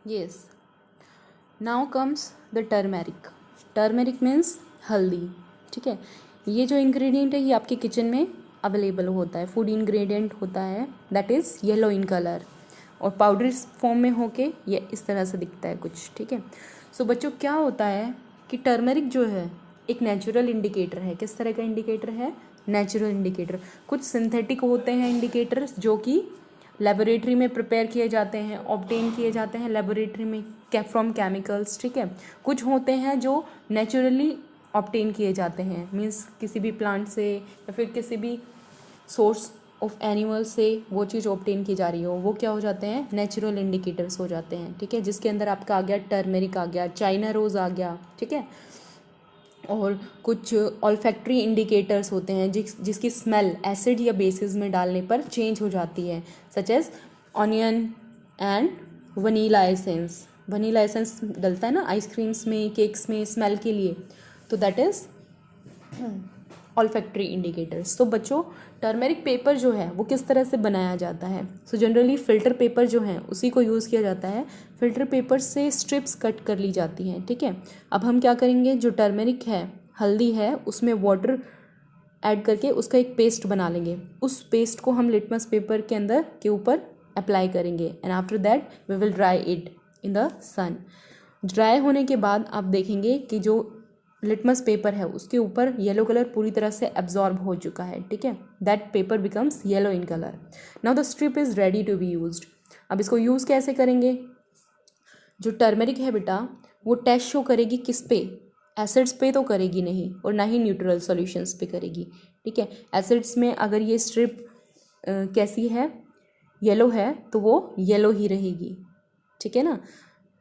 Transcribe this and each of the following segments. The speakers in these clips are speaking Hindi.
Yes. Now comes the turmeric. Turmeric means हल्दी. ठीक है, ये जो इंग्रेडिएंट है ये आपके किचन में अवेलेबल होता है. फूड इंग्रेडिएंट होता है that is yellow in colour और पाउडर फॉर्म में होके ये इस तरह से दिखता है कुछ. ठीक है, सो बच्चों क्या होता है कि टर्मेरिक जो है एक नेचुरल इंडिकेटर है. किस तरह का इंडिकेटर है? Natural indicator. कुछ सिंथेटिक होते हैं इंडिकेटर्स जो कि लेबोरेटरी में प्रिपेयर किए जाते हैं, ऑब्टेन किए जाते हैं लेबोरेटरी में फ्रॉम केमिकल्स. ठीक है, कुछ होते हैं जो नेचुरली ऑब्टेन किए जाते हैं, मीन्स किसी भी प्लांट से या फिर किसी भी सोर्स ऑफ एनिमल से वो चीज़ ऑब्टेन की जा रही हो, वो क्या हो जाते हैं? नेचुरल इंडिकेटर्स हो जाते हैं. ठीक है, जिसके अंदर आपका आ गया टर्मेरिक, आ गया चाइना रोज़, आ गया. ठीक है, और कुछ ऑल्फैक्टरी इंडिकेटर्स होते हैं जिसकी स्मेल एसिड या बेसिस में डालने पर चेंज हो जाती है, such as onion and vanilla essence. Vanilla essence डलता है ना आइसक्रीम्स में, केक्स में स्मेल के लिए, तो दैट इज़ ऑल्फैक्टरी इंडिकेटर्स. तो बच्चों टर्मेरिक पेपर जो है वो किस तरह से बनाया जाता है? सो जनरली फ़िल्टर पेपर जो है उसी को यूज़ किया जाता है. फ़िल्टर पेपर से स्ट्रिप्स कट कर ली जाती हैं. ठीक है, अब हम क्या करेंगे, जो टर्मेरिक है, हल्दी है, उसमें वाटर ऐड करके उसका एक पेस्ट बना लेंगे. उस पेस्ट को हम लिटमस पेपर के अंदर के ऊपर अप्लाई करेंगे and after that we will dry it in the sun. Dry होने के बाद आप देखेंगे कि जो लिटमस पेपर है उसके ऊपर येलो कलर पूरी तरह से एब्जॉर्ब हो चुका है. ठीक है, that paper becomes yellow in colour. Now the strip is ready to be used. अब इसको यूज़ कैसे करेंगे? जो टर्मेरिक है बेटा वो टेस्ट शो करेगी किस पे? एसिड्स पे तो करेगी नहीं और ना ही न्यूट्रल सॉल्यूशंस पे करेगी. ठीक है, एसिड्स में अगर ये स्ट्रिप कैसी है, येलो है, तो वो येलो ही रहेगी. ठीक है ना,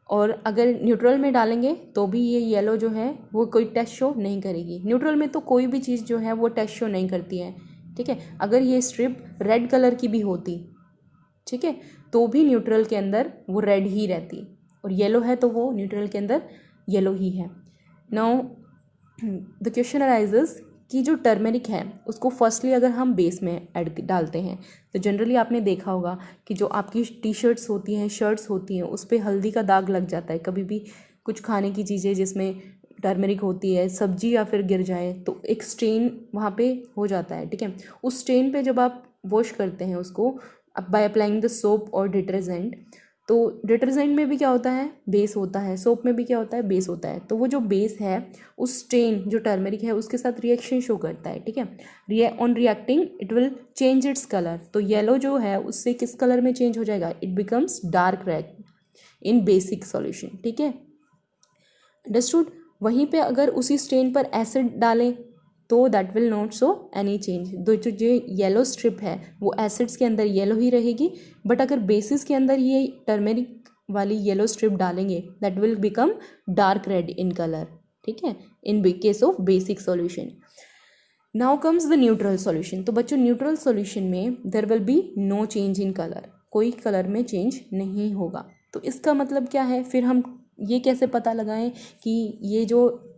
और अगर न्यूट्रल में डालेंगे तो भी ये येलो जो है वो कोई टेस्ट शो नहीं करेगी. न्यूट्रल में तो कोई भी चीज़ जो है वो टेस्ट शो नहीं करती है. ठीक है, अगर ये स्ट्रिप रेड कलर की भी होती, ठीक है, तो भी न्यूट्रल के अंदर वो रेड ही रहती, और येलो है तो वो न्यूट्रल के अंदर येलो ही है. नाउ द क्वेश्चन अराइजेस कि जो टर्मेरिक है उसको फर्स्टली अगर हम बेस में ऐड डालते हैं तो जनरली आपने देखा होगा कि जो आपकी टी शर्ट्स होती हैं, शर्ट्स होती हैं, उस पर हल्दी का दाग लग जाता है. कभी भी कुछ खाने की चीज़ें जिसमें टर्मेरिक होती है, सब्जी या फिर गिर जाए तो एक स्टेन वहाँ पे हो जाता है. ठीक है, उस स्टेन पे जब आप वॉश करते हैं उसको बाय अप्लाइंग द सोप और डिटर्जेंट, तो डिटर्जेंट में भी क्या होता है? बेस होता है. सोप में भी क्या होता है? बेस होता है. तो वो जो बेस है उस स्टेन जो टर्मेरिक है उसके साथ रिएक्शन शो करता है. ठीक है, on reacting it will change its colour. तो येलो जो है उससे किस कलर में चेंज हो जाएगा? It becomes dark red in basic solution. ठीक है, अंडरस्टूड. वहीं पे अगर उसी स्टेन पर एसिड डालें तो that will not show any change. जो येलो स्ट्रिप है वो एसिड्स के अंदर येलो ही रहेगी, बट अगर बेसिस के अंदर ये टर्मेरिक वाली येलो स्ट्रिप डालेंगे that will become dark red in colour. ठीक है, in case of basic solution. Now comes the neutral solution. तो बच्चों न्यूट्रल सॉल्यूशन में there will be no change in colour. कोई कलर में चेंज नहीं होगा. तो इसका मतलब क्या है? फिर हम ये कैसे पता लगाएं कि ये जो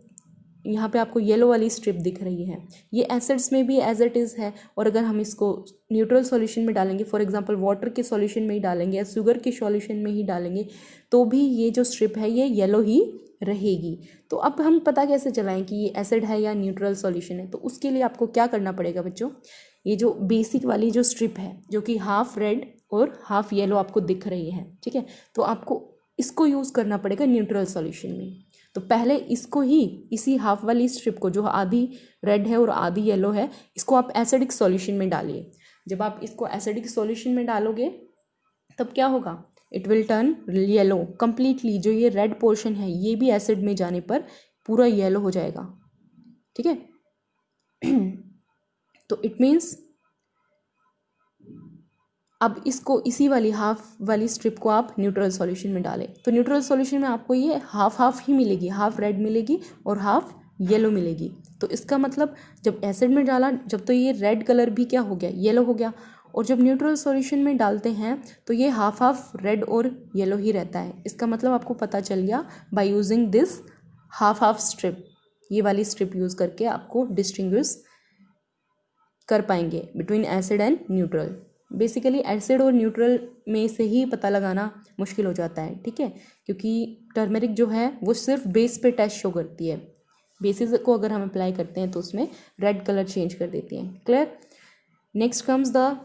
यहाँ पे आपको येलो वाली स्ट्रिप दिख रही है ये एसिड्स में भी एज इट इज़ है, और अगर हम इसको न्यूट्रल सॉल्यूशन में डालेंगे, फॉर एग्जांपल वाटर के सॉल्यूशन में ही डालेंगे या शुगर के सॉल्यूशन में ही डालेंगे, तो भी ये जो स्ट्रिप है ये येलो ही रहेगी. तो अब हम पता कैसे चलाएं कि ये एसिड है या न्यूट्रल सॉल्यूशन है? तो उसके लिए आपको क्या करना पड़ेगा बच्चों? ये जो बेसिक वाली जो स्ट्रिप है जो कि हाफ रेड और हाफ येलो आपको दिख रही है, ठीक है, तो आपको इसको यूज़ करना पड़ेगा न्यूट्रल सॉल्यूशन में. तो पहले इसको ही, इसी हाफ वाली स्ट्रिप को जो आधी रेड है और आधी येलो है, इसको आप एसिडिक सॉल्यूशन में डालिए. जब आप इसको एसिडिक सॉल्यूशन में डालोगे तब क्या होगा? It will turn yellow completely. जो ये रेड पोर्शन है ये भी एसिड में जाने पर पूरा येलो हो जाएगा. ठीक है, तो इट मीन्स अब इसको, इसी वाली हाफ वाली स्ट्रिप को आप न्यूट्रल सॉल्यूशन में डालें तो न्यूट्रल सॉल्यूशन में आपको ये हाफ हाफ ही मिलेगी, हाफ रेड मिलेगी और हाफ येलो मिलेगी. तो इसका मतलब जब एसिड में डाला जब, तो ये रेड कलर भी क्या हो गया? येलो हो गया. और जब न्यूट्रल सॉल्यूशन में डालते हैं तो ये हाफ हाफ रेड और येलो ही रहता है. इसका मतलब आपको पता चल गया by using this half half strip. ये वाली स्ट्रिप यूज़ करके आपको डिस्टिंग्विश कर पाएंगे between acid and neutral. Basically acid और न्यूट्रल में से ही पता लगाना मुश्किल हो जाता है, ठीक है, क्योंकि टर्मरिक जो है वो सिर्फ बेस पे टेस्ट शो करती है। बेसिस को अगर हम अप्लाई करते हैं तो उसमें रेड कलर चेंज कर देती हैं। Clear. Next comes the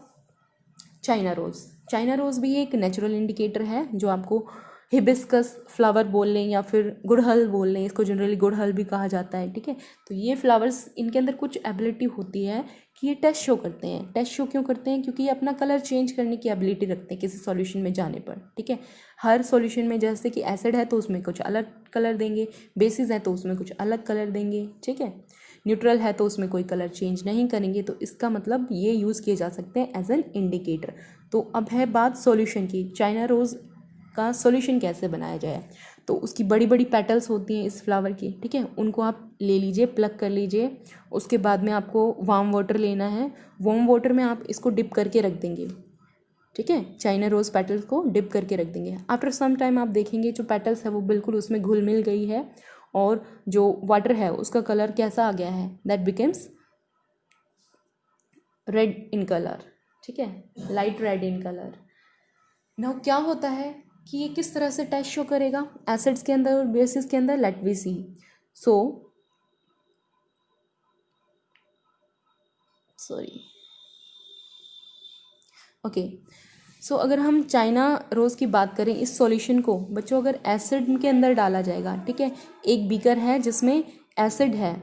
China rose. China rose भी एक नेचुरल इंडिकेटर है जो आपको हिबिस्कस फ्लावर बोल लें या फिर गुड़हल बोल लें, इसको जनरली गुड़हल भी कहा जाता है, ठीक है। तो ये फ्लावर्स, इनके अंदर कुछ एबिलिटी होती है कि ये टेस्ट शो करते हैं। टेस्ट शो क्यों करते हैं? क्योंकि ये अपना कलर चेंज करने की एबिलिटी रखते हैं किसी सॉल्यूशन में जाने पर, ठीक है। हर सॉल्यूशन में जैसे कि एसिड है तो उसमें कुछ अलग कलर देंगे, बेसिस है तो उसमें कुछ अलग कलर देंगे, ठीक है। न्यूट्रल है तो उसमें कोई कलर चेंज नहीं करेंगे। तो इसका मतलब ये यूज़ किए जा सकते हैं एज एन इंडिकेटर। तो अब है बात सॉल्यूशन की, चाइना रोज़ का सॉल्यूशन कैसे बनाया जाए। तो उसकी बड़ी बड़ी पेटल्स होती हैं इस फ्लावर की, ठीक है, उनको आप ले लीजिए, प्लग कर लीजिए। उसके बाद में आपको वार्म वाटर लेना है। वार्म वाटर में आप इसको डिप करके रख देंगे, ठीक है, चाइना रोज़ पेटल्स को डिप करके रख देंगे। आफ्टर सम टाइम आप देखेंगे जो पेटल्स है वो बिल्कुल उसमें घुल मिल गई है और जो वाटर है उसका कलर कैसा आ गया है, that becomes red in colour, ठीक है, light red in colour. Now क्या होता है कि ये किस तरह से टेस्ट शो करेगा एसिड्स के अंदर और बेसिस के अंदर, लेट वी सी। सो अगर हम चाइना रोज़ की बात करें, इस सॉल्यूशन को बच्चों अगर एसिड के अंदर डाला जाएगा, ठीक है, एक बीकर है जिसमें एसिड है,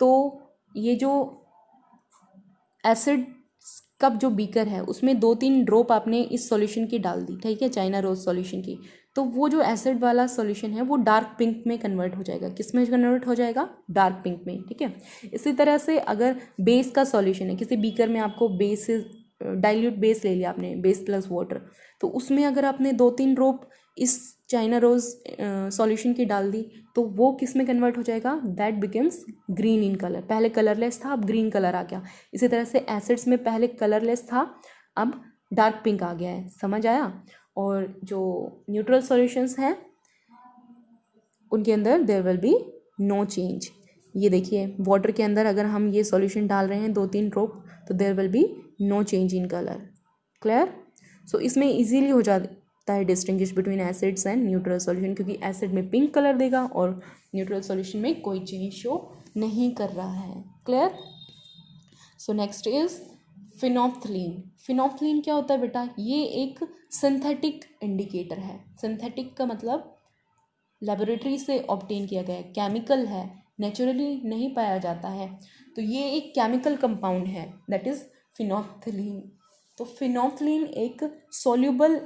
तो ये जो एसिड का जो बीकर है उसमें 2-3 ड्रॉप आपने इस सॉल्यूशन की डाल दी, ठीक है, चाइना रोज़ सॉल्यूशन की, तो वो जो एसिड वाला सॉल्यूशन है वो डार्क पिंक में कन्वर्ट हो जाएगा। किस में कन्वर्ट हो जाएगा? डार्क पिंक में, ठीक है। इसी तरह से अगर बेस का सॉल्यूशन है, किसी बीकर में आपको बेस डाइल्यूट बेस ले लिया आपने, बेस प्लस वाटर, तो उसमें अगर आपने 2-3 ड्रॉप इस चाइना रोज़ सॉल्यूशन की डाल दी तो वो किस में कन्वर्ट हो जाएगा? That becomes green in colour. पहले कलरलेस था, अब ग्रीन कलर आ गया। इसी तरह से एसिड्स में पहले कलरलेस था, अब डार्क पिंक आ गया है। समझ आया? और जो न्यूट्रल सॉल्यूशंस हैं उनके अंदर there will be no change. ये देखिए वाटर के अंदर अगर हम ये सॉल्यूशन डाल रहे हैं 2-3 ड्रॉप तो there will be no change in colour. Clear? So इसमें इजीली हो जाता है distinguish between acids and neutral solution, क्योंकि एसिड में पिंक कलर देगा और न्यूट्रल सॉल्यूशन में कोई चेंज शो नहीं कर रहा है। Clear? So next is phenolphthalein. Phenolphthalein क्या होता है बेटा? ये एक सिंथेटिक इंडिकेटर है। सिंथेटिक का मतलब लेबोरेटरी से ऑब्टेन किया गया है, केमिकल है, नेचुरली नहीं पाया जाता है। तो ये एक केमिकल कंपाउंड है, दैट इज़ फिनोफ्थलीन। तो फिनोफ्थलीन एक सॉल्युबल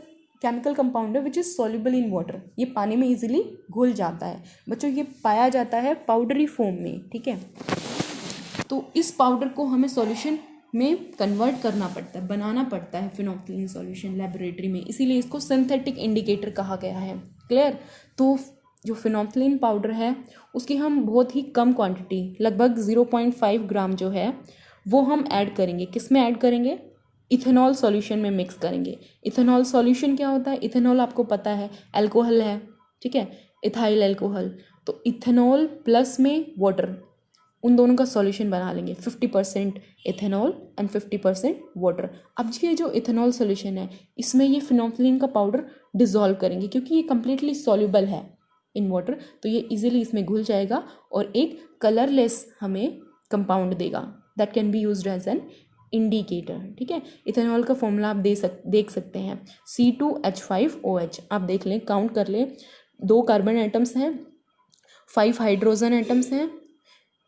केमिकल कंपाउंड है which is soluble in water. ये पानी में इजीली घुल जाता है बच्चों। ये पाया जाता है पाउडरी फॉर्म में, ठीक है। तो इस पाउडर को हमें सॉल्यूशन में कन्वर्ट करना पड़ता है, बनाना पड़ता है फिनोफ्थलीन सॉल्यूशन लेबोरेटरी में, इसीलिए इसको सिंथेटिक इंडिकेटर कहा गया है। क्लियर? तो जो फिनोफ्थलीन पाउडर है उसकी हम बहुत ही कम क्वांटिटी, लगभग 0.5 ग्राम जो है वो हम ऐड करेंगे। किस में ऐड करेंगे? इथेनॉल सॉल्यूशन में मिक्स करेंगे। इथेनॉल सॉल्यूशन क्या होता है? इथेनॉल आपको पता है अल्कोहल है, ठीक है, इथाइल अल्कोहल। तो इथेनॉल प्लस में वाटर, उन दोनों का सॉल्यूशन बना लेंगे, 50% इथेनॉल एंड 50% वाटर। अब ये जो इथेनॉल सॉल्यूशन है इसमें ये फिनोफ्थलीन का पाउडर डिज़ोल्व करेंगे, क्योंकि ये कम्प्लीटली सॉल्युबल है इन वाटर, तो ये इजीली इसमें घुल जाएगा और एक कलरलेस हमें कंपाउंड देगा, that can be used as an indicator, ठीक है। इथेनॉल का फॉर्मूला आप देख सकते हैं, C2H5OH। आप देख लें, काउंट कर लें, 2 कार्बन एटम्स हैं, 5 हाइड्रोजन एटम्स हैं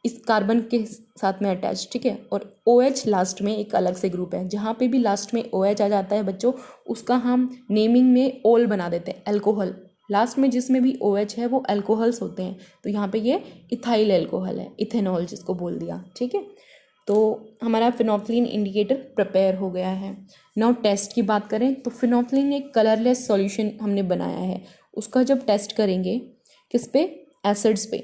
इस कार्बन के साथ में अटैच, ठीक है, और OH लास्ट में एक अलग से ग्रुप है। जहाँ पे भी लास्ट में OH आ जाता है बच्चों, उसका हम नेमिंग में ओल बना देते हैं, अल्कोहल। लास्ट में जिसमें भी OH है वो अल्कोहल्स होते हैं, तो यहाँ पे ये इथाइल अल्कोहल है, इथेनॉल जिसको बोल दिया, ठीक है। तो हमारा फिनोफ्थलीन इंडिकेटर प्रिपेयर हो गया है। नाउ टेस्ट की बात करें तो फिनोफ्थलीन एक कलरलेस सॉल्यूशन हमने बनाया है, उसका जब टेस्ट करेंगे किस पे? एसिड्स पे।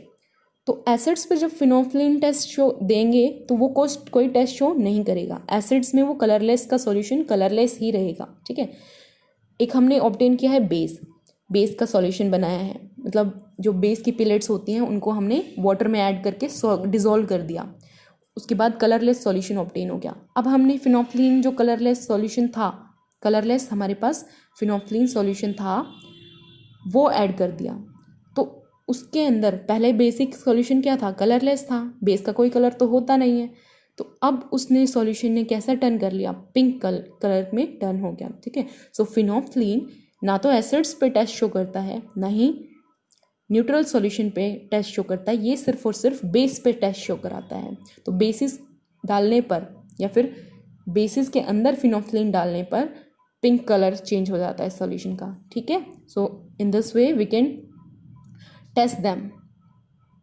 तो एसिड्स पे जब फिनोफ्थलीन टेस्ट शो देंगे तो वो कोई टेस्ट शो नहीं करेगा। एसिड्स में वो कलरलेस का सॉल्यूशन कलरलेस ही रहेगा, ठीक है। एक हमने ऑब्टेन किया है बेस का सॉल्यूशन बनाया है, मतलब जो बेस की पिलेट्स होती हैं उनको हमने वाटर में ऐड करके डिज़ोल्व कर दिया। उसके बाद कलरलेस सॉल्यूशन ऑब्टेन हो गया। अब हमने फिनोफ्थलीन जो कलरलेस सॉल्यूशन था, कलरलेस हमारे पास फिनोफ्थलीन सॉल्यूशन था, वो ऐड कर दिया। तो उसके अंदर पहले बेसिक सॉल्यूशन क्या था, कलरलेस था, बेस का कोई कलर तो होता नहीं है। तो अब उसने सॉल्यूशन ने कैसा टर्न कर लिया, पिंक कलर में टर्न हो गया। ठीक है, सो फिनोफ्थलीन ना तो एसिड्स पे टेस्ट शो करता है, ना ही न्यूट्रल सॉल्यूशन पे टेस्ट शो करता है, ये सिर्फ और सिर्फ बेस पे टेस्ट शो कराता है। तो बेसिस डालने पर या फिर बेसिस के अंदर फिनोफ्थलीन डालने पर पिंक कलर चेंज हो जाता है सॉल्यूशन का। ठीक है, so in this way we can test them.